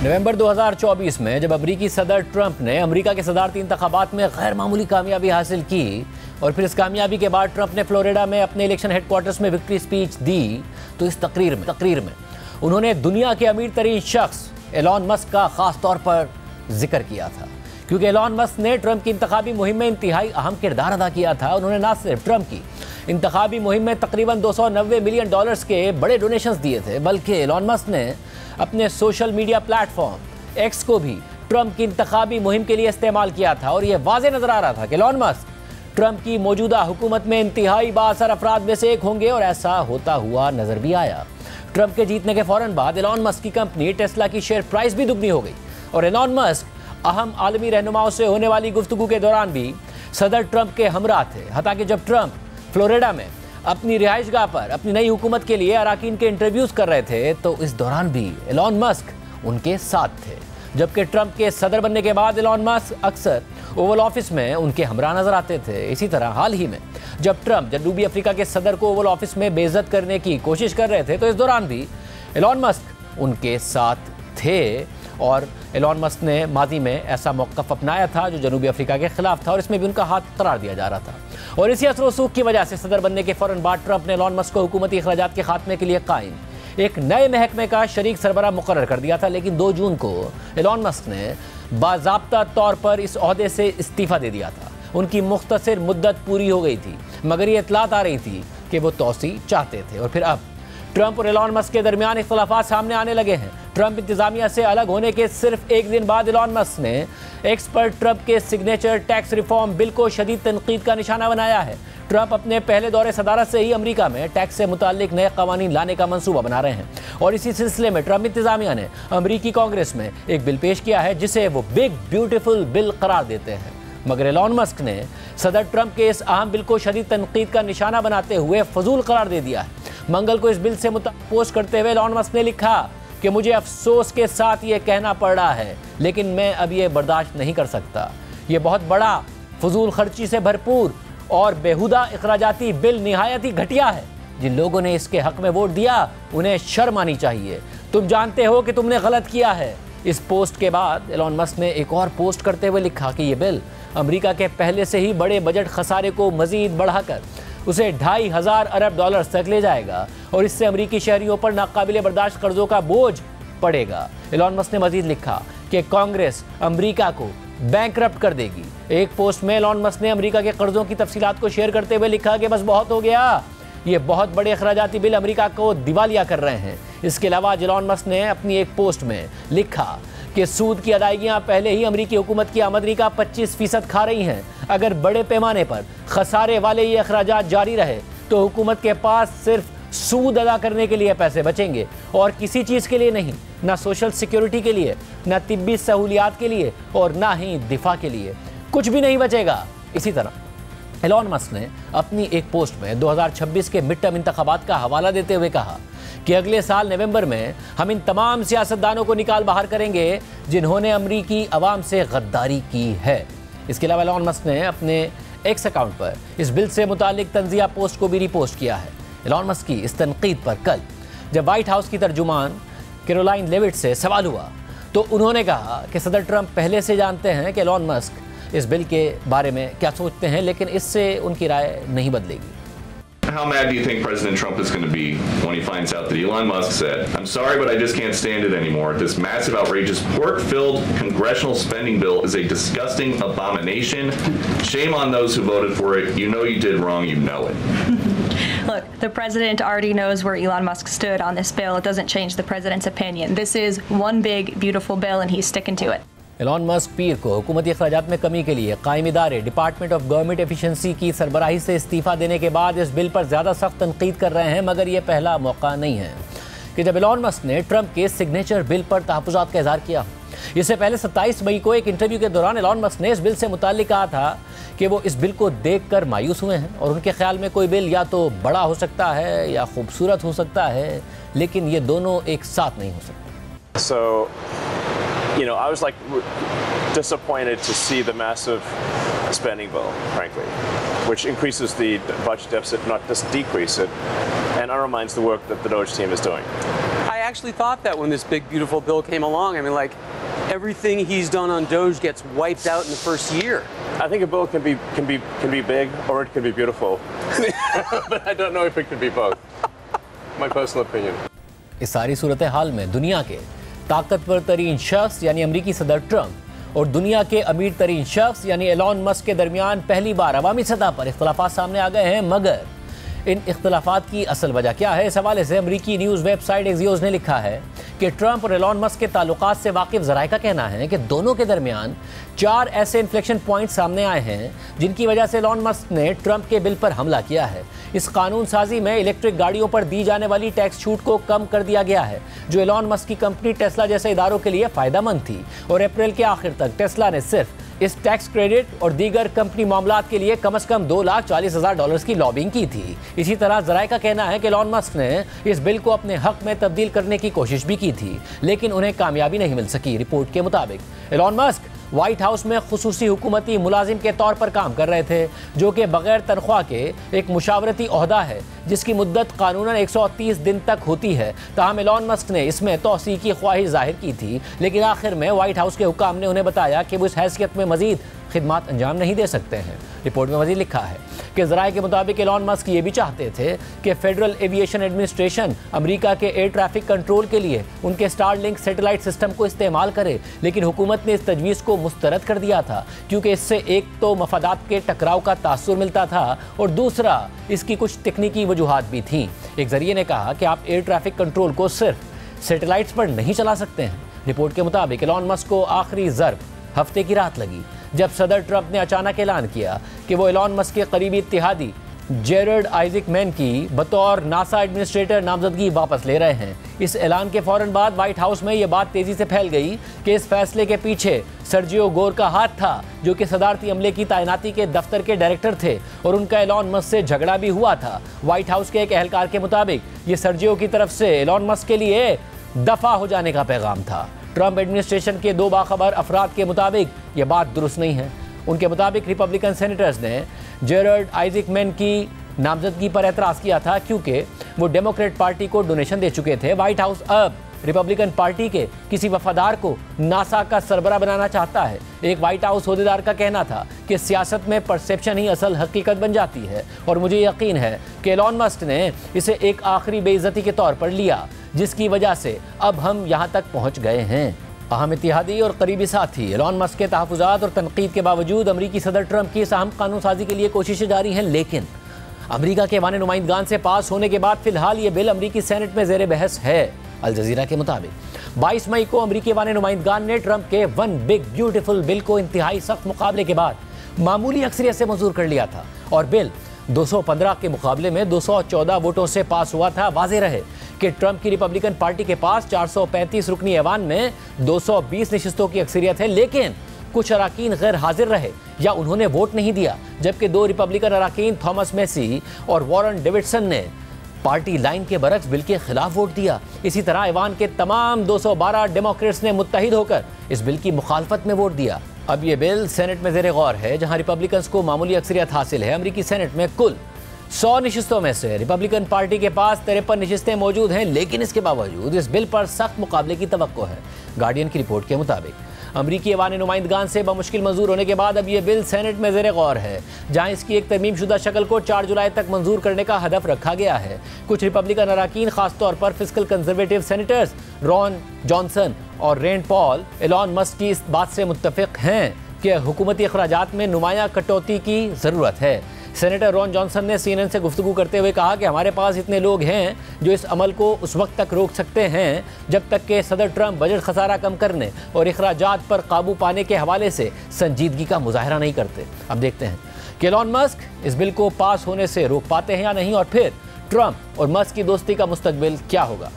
नवंबर 2024 में जब अमरीकी सदर ट्रंप ने अमरीका के सदारती इंतखाबात में गैर मामूली कामयाबी हासिल की और फिर इस कामयाबी के बाद ट्रंप ने फ्लोरिडा में अपने इलेक्शन हेडक्वार्टर्स में विक्ट्री स्पीच दी, तो इस तकरीर में उन्होंने दुनिया के अमीर तरीन शख्स एलॉन मस्क का खास तौर पर जिक्र किया था, क्योंकि एलॉन मस्क ने ट्रंप की इंतखाबी मुहिम में इंतहाई अहम किरदार अदा किया था। उन्होंने न सिर्फ ट्रंप की इंतखाबी मुहिम में तकरीबन $290 मिलियन के बड़े डोनेशंस दिए थे, बल्कि एलॉन मस्क ने अपने सोशल मीडिया प्लेटफॉर्म एक्स को भी ट्रंप की इंतखाबी मुहिम के लिए इस्तेमाल किया था। और यह वाज़ेह नजर आ रहा था कि एलॉन मस्क ट्रंप की मौजूदा हुकूमत में इंतहाई बाअसर अफराद में से एक होंगे, और ऐसा होता हुआ नजर भी आया। ट्रंप के जीतने के फौरन बाद एलॉन मस्क की कंपनी टेस्ला की शेयर प्राइस भी दुगनी हो गई, और एलॉन मस्क अहम आलमी रहनुमाओं से होने वाली गुफ्तगू के दौरान भी सदर ट्रंप के हमरा थे। हत्ता कि जब ट्रंप फ्लोरिडा में अपनी रिहाइशगाह पर अपनी नई हुकूमत के लिए अराकीन के इंटरव्यूज कर रहे थे, तो इस दौरान भी एलॉन मस्क उनके साथ थे। जबकि ट्रंप के सदर बनने के बाद एलॉन मस्क अक्सर ओवल ऑफिस में उनके हमरा नजर आते थे। इसी तरह हाल ही में जब ट्रंप जनूबी अफ्रीका के सदर को ओवल ऑफिस में बेइज्जत करने की कोशिश कर रहे थे, तो इस दौरान भी एलॉन मस्क उनके साथ थे। और एलॉन मस्क ने माजी में ऐसा मौक़िफ़ अपनाया था जो जनूबी अफ्रीका के खिलाफ था, और इसमें भी उनका हाथ करार दिया जा रहा था। और इसी असर वसूख की वजह से सदर बनने के फौरन बाद ट्रंप ने एलॉन मस्क को हुकूमती अखराजात के खात्मे के लिए कायम एक नए महकमे का शरीक सरबराह मुकर्रर कर दिया था। लेकिन 2 जून को एलॉन मस्क ने बाज़ाब्ता तौर पर इस ओहदे से इस्तीफ़ा दे दिया था। उनकी मुख्तसर मुद्दत पूरी हो गई थी, मगर ये इतलात आ रही थी कि वो तौसी चाहते थे। और फिर अब ट्रंप और एलॉन मस्क के दरमियान इख्तलाफात सामने आने लगे हैं। ट्रंप इंतजामिया से अलग होने के सिर्फ एक दिन बाद एलॉन मस्क ने एक्स पर ट्रंप के सिग्नेचर टैक्स रिफॉर्म बिल को शदीद तनकीद का निशाना बनाया है। ट्रंप अपने पहले दौरे सदारत से ही अमेरिका में टैक्स से मुताल्लिक नए कवानीन लाने का मंसूबा बना रहे हैं, और इसी सिलसिले में ट्रंप इंतजामिया ने अमरीकी कांग्रेस में एक बिल पेश किया है जिसे वो बिग ब्यूटीफुल बिल करार देते हैं। मगर एलॉन मस्क ने सदर ट्रंप के इस अहम बिल को शदीद तनकीद का निशाना बनाते हुए फजूल करार दे दिया है। मंगल को इस बिल से पोस्ट करते हुए एलॉन मस्क ने लिखा कि मुझे अफसोस के साथ ये कहना पड़ रहा है, लेकिन मैं अब ये बर्दाश्त नहीं कर सकता। ये बहुत बड़ा फजूल खर्ची से भरपूर और बेहुदा इखराजाती बिल निहायत ही घटिया है। जिन लोगों ने इसके हक में वोट दिया उन्हें शर्म आनी चाहिए। तुम जानते हो कि तुमने गलत किया है। इस पोस्ट के बाद एलॉन मस्क ने एक और पोस्ट करते हुए लिखा कि ये बिल अमेरिका के पहले से ही बड़े बजट खसारे को मजीद बढ़ाकर उसे $2,500 अरब तक ले जाएगा, और इससे अमेरिकी शहरियों पर नाकाबिले बर्दाश्त कर्जों का बोझ पड़ेगा। एलॉन मस्क ने मजीद लिखा कि कांग्रेस अमेरिका को बैंकरप्ट कर देगी। एक पोस्ट में एलॉन मस्क ने अमेरिका के कर्जों की तफसीलात को शेयर करते हुए लिखा कि बस बहुत हो गया, ये बहुत बड़े अखराजाती बिल अमेरिका को दिवालिया कर रहे हैं। इसके अलावा एलॉन मस्क ने अपनी एक पोस्ट में लिखा कि सूद की अदायगियां पहले ही अमेरिकी हुकूमत की आमदनी का 25% खा रही हैं। अगर बड़े पैमाने पर खसारे वाले ये अखराजात जारी रहे तो हुकूमत के पास सिर्फ सूद अदा करने के लिए पैसे बचेंगे और किसी चीज़ के लिए नहीं, ना सोशल सिक्योरिटी के लिए, ना तिब्बी सहूलियात के लिए, और ना ही दिफा के लिए। कुछ भी नहीं बचेगा। इसी तरह एलॉन मस्क ने अपनी एक पोस्ट में 2026 के मिड टर्म इंतखाबात का हवाला देते हुए कहा कि अगले साल नवंबर में हम इन तमाम सियासतदानों को निकाल बाहर करेंगे जिन्होंने अमरीकी अवाम से गद्दारी की है। इसके अलावा एलॉन मस्क ने अपने एक्स अकाउंट पर इस बिल से मुतालिक तंजिया पोस्ट को भी रिपोस्ट किया है। एलॉन मस्क की इस तनकीद पर कल जब व्हाइट हाउस की तर्जुमान कैरोलाइन लेविट से सवाल हुआ तो उन्होंने कहा कि सदर ट्रंप पहले से जानते हैं कि एलॉन मस्क इस बिल के बारे में क्या सोचते हैं, लेकिन इससे उनकी राय नहीं बदलेगी। How mad do you think President Trump is going to be when he finds out that Elon Musk said, "I'm sorry, but I just can't stand it anymore. This massive, outrageous, pork-filled congressional spending bill is a disgusting abomination. Shame on those who voted for it. You know you did wrong. You know it." Look, the president already knows where Elon Musk stood on this bill. It doesn't change the president's opinion. This is one big, beautiful bill, and he's sticking to it. Elon Musk पीर को हुकूमती अखराजात में कमी के लिए कायम इदारे department of government efficiency की सरबराही से इस्तीफ़ा देने के बाद इस बिल पर ज़्यादा सख्त तनकीद कर रहे हैं। मगर यह पहला मौका नहीं है कि जब एलॉन मस्क ने ट्रंप के सिग्नेचर बिल पर तहफ़्फ़ुज़ात का इज़हार किया। इससे पहले 27 मई को एक इंटरव्यू के दौरान एलॉन मस्क ने इस बिल से मुताल्लिक़ कहा था कि वो इस बिल को देख कर मायूस हुए हैं, और उनके ख्याल में कोई बिल या तो बड़ा हो सकता है या खूबसूरत हो सकता है, लेकिन ये दोनों एक साथ नहीं हो सकते। You know, I was like disappointed to see the massive spending bill, frankly, which increases the budget deficit, not just decrease it, and undermines the work that the Doge team is doing. I actually thought that when this big beautiful bill came along. I mean, like, everything he's done on Doge gets wiped out in the first year. I think a bill can be big or it can be beautiful, but I don't know if it can be both. My personal opinion. इस सारी सूरत हाल में दुनिया के ताकतवर तरीन शख्स यानी अमरीकी सदर ट्रंप और दुनिया के अमीर तरीन शख्स यानी एलॉन मस्क के दरमियान पहली बार अवामी सतह पर इख्तलाफात सामने आ गए हैं। मगर इन इख्तलाफात की असल वजह क्या है, इस हवाले से अमरीकी न्यूज़ वेबसाइट एक्सियोस ने लिखा है कि ट्रंप और एलॉन मस्क के ताल्लुकात से वाकिफ ज़राए का कहना है कि दोनों के दरमियान 4 ऐसे इन्फ्लेक्शन पॉइंट सामने आए हैं जिनकी वजह से एलॉन मस्क ने ट्रंप के बिल पर हमला किया है। इस कानून साजी में इलेक्ट्रिक गाड़ियों पर दी जाने वाली टैक्स छूट को कम कर दिया गया है, जो एलॉन मस्क की कंपनी टेस्ला जैसे इदारों के लिए फ़ायदेमंद थी। और अप्रैल के आखिर तक टेस्ला ने सिर्फ इस टैक्स क्रेडिट और दीगर कंपनी मामलात के लिए कम से कम $2,40,000 की लॉबिंग की थी। इसी तरह ज़राए का कहना है कि एलॉन मस्क ने इस बिल को अपने हक में तब्दील करने की कोशिश भी की थी, लेकिन उन्हें कामयाबी नहीं मिल सकी। रिपोर्ट के मुताबिक एलॉन मस्क व्हाइट हाउस में खुसूसी हुकूमती मुलाजिम के तौर पर काम कर रहे थे, जो कि बगैर तनख्वाह के एक मुशावरती ओहदा है जिसकी मुद्दत कानूनन 130 दिन तक होती है। ताहम एलॉन मस्क ने इसमें तोसी की ख्वाहिश जाहिर की थी, लेकिन आखिर में व्हाइट हाउस के हुकाम ने उन्हें बताया कि वो इस हैसियत में मजीद खिदमात अंजाम नहीं दे सकते हैं। रिपोर्ट में मजीद लिखा है कि ज़राए के मुताबिक एलॉन मस्क ये भी चाहते थे कि फेडरल एविएशन एडमिनिस्ट्रेशन अमेरिका के एयर ट्रैफिक कंट्रोल के लिए उनके स्टारलिंक सैटेलाइट सिस्टम को इस्तेमाल करे, लेकिन हुकूमत ने इस तजवीज़ को मुस्तरद कर दिया था, क्योंकि इससे एक तो मफादात के टकराव का तासुर मिलता था और दूसरा इसकी कुछ तकनीकी वजूहात भी थीं। एक जरिए ने कहा कि आप एयर ट्रैफिक कंट्रोल को सिर्फ सैटेलाइट्स पर नहीं चला सकते हैं। रिपोर्ट के मुताबिक एलॉन मस्क को आखिरी ज़र्ब हफ्ते की रात लगी जब सदर ट्रंप ने अचानक ऐलान किया कि वो एलॉन मस्क के करीबी इत्तेहादी जेरड आइजकमैन की बतौर नासा एडमिनिस्ट्रेटर नामजदगी वापस ले रहे हैं। इस ऐलान के फौरन बाद व्हाइट हाउस में ये बात तेज़ी से फैल गई कि इस फैसले के पीछे सर्जियो गोर का हाथ था, जो कि सदारती अमले की तैनाती के दफ्तर के डायरेक्टर थे और उनका एलॉन मस्क से झगड़ा भी हुआ था। व्हाइट हाउस के एक एहलकार के मुताबिक ये सर्जियो की तरफ से एलॉन मस्क के लिए दफा हो जाने का पैगाम था। ट्रंप एडमिनिस्ट्रेशन के 2 बाखबर अफराद के मुताबिक यह बात दुरुस्त नहीं है। उनके मुताबिक रिपब्लिकन सेनेटर्स ने जेरड आइजकमैन की नामजदगी पर एतराज़ किया था, क्योंकि वो डेमोक्रेट पार्टी को डोनेशन दे चुके थे। व्हाइट हाउस अब रिपब्लिकन पार्टी के किसी वफादार को नासा का सरबरा बनाना चाहता है। एक व्हाइट हाउस ओहदेदार का कहना था कि सियासत में परसेप्शन ही असल हकीकत बन जाती है और मुझे यकीन है कि एलॉन मस्क ने इसे एक आखिरी बेइज्जती के तौर पर लिया, जिसकी वजह से अब हम यहाँ तक पहुँच गए हैं। अहम इत्तेहादी और करीबी साथी एलॉन मस्क के तहफ़्फ़ुज़ात और तनकीद के बावजूद अमरीकी सदर ट्रंप की इस अहम कानून साजी के लिए कोशिशें जारी हैं, लेकिन अमरीका के ऐवान नुमाइंदगान से पास होने के बाद फिलहाल ये बिल अमरीकी सेनेट में ज़ेर बहस है। अल जज़ीरा के मुताबिक 22 मई को अमरीकी ऐवान नुमाइंदगान ने ट्रंप के वन बिग ब्यूटीफुल बिल को इंतहाई सख्त मुकाबले के बाद मामूली अक्सरियत से मंजूर कर लिया था और बिल 215 के मुकाबले में 214 वोटों से पास हुआ था। वाज़ेह रहे कि ट्रंप की रिपब्लिकन पार्टी के पास 435 रुकनी ऐवान में 220 नशिस्तों की अक्सरियत है, लेकिन कुछ अराकीन गैर हाजिर रहे या उन्होंने वोट नहीं दिया, जबकि 2 रिपब्लिकन अराकीन थॉमस मैसी और वॉरेन डेविडसन ने पार्टी लाइन के बरक्स बिल के खिलाफ वोट दिया। इसी तरह ऐवान के तमाम 212 डेमोक्रेट्स ने मुत्तहिद होकर इस बिल की मुखालफत में वोट दिया। अब ये बिल सेनेट में ज़ेर गौर है, जहां रिपब्लिकन्स को मामूली अक्सरियत हासिल है। अमरीकी सेनेट में कुल 100 नशिस्तों में से रिपब्लिकन पार्टी के पास 53 नशिस्तें मौजूद हैं, लेकिन इसके बावजूद इस बिल पर सख्त मुकाबले की तवक्को है। गार्डियन की रिपोर्ट के मुताबिक अमरीकी ऐवान नुमाइंदगान से बमुश्किल मंजूर होने के बाद अब यह बिल सेनेट में ज़ेर गौर है, जहां इसकी एक तरमीम शुदा शक्ल को 4 जुलाई तक मंजूर करने का हदफ रखा गया है। कुछ रिपब्लिकन अराकीन, खासतौर पर fiscal conservative senators Ron Johnson और रेंड पॉल एलॉन मस्क की इस बात से मुत्तफिक हैं कि हुकूमती अखराजात में नुमाया कटौती की ज़रूरत है। सेनेटर रॉन जॉनसन ने CNN से गुफ्तगू करते हुए कहा कि हमारे पास इतने लोग हैं जो इस अमल को उस वक्त तक रोक सकते हैं जब तक कि सदर ट्रंप बजट खसारा कम करने और अखराजात पर काबू पाने के हवाले से संजीदगी का मुजाहरा नहीं करते। अब देखते हैं कि एलॉन मस्क इस बिल को पास होने से रोक पाते हैं या नहीं, और फिर ट्रंप और मस्क की दोस्ती का मुस्तकबिल क्या होगा।